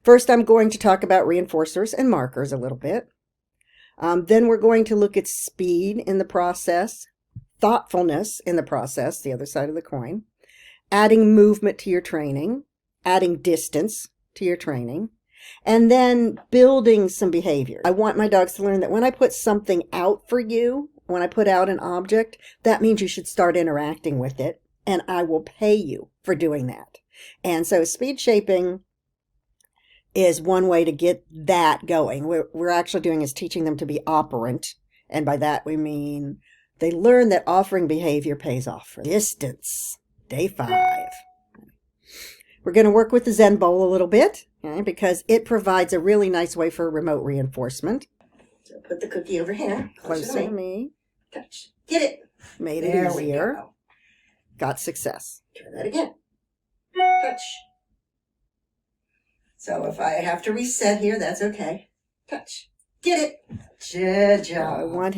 First, I'm going to talk about reinforcers and markers a little bit. Then we're going to look at speed in the process, thoughtfulness in the process, the other side of the coin, adding movement to your training, adding distance to your training, and then building some behavior. I want my dogs to learn that when I put something out for you, when I put out an object, that means you should start interacting with it, and I will pay you for doing that. And so speed shaping is one way to get that going. What we're actually doing is teaching them to be operant. And by that we mean they learn that offering behavior pays off. For distance, day 5. We're going to work with the Zen bowl a little bit, okay, because it provides a really nice way for remote reinforcement. So put the cookie over here, closer to me. Touch. Get it. Made it easier. Got success. Try that again. Touch. So if I have to reset here, that's okay. Touch. Get it. Good job. I want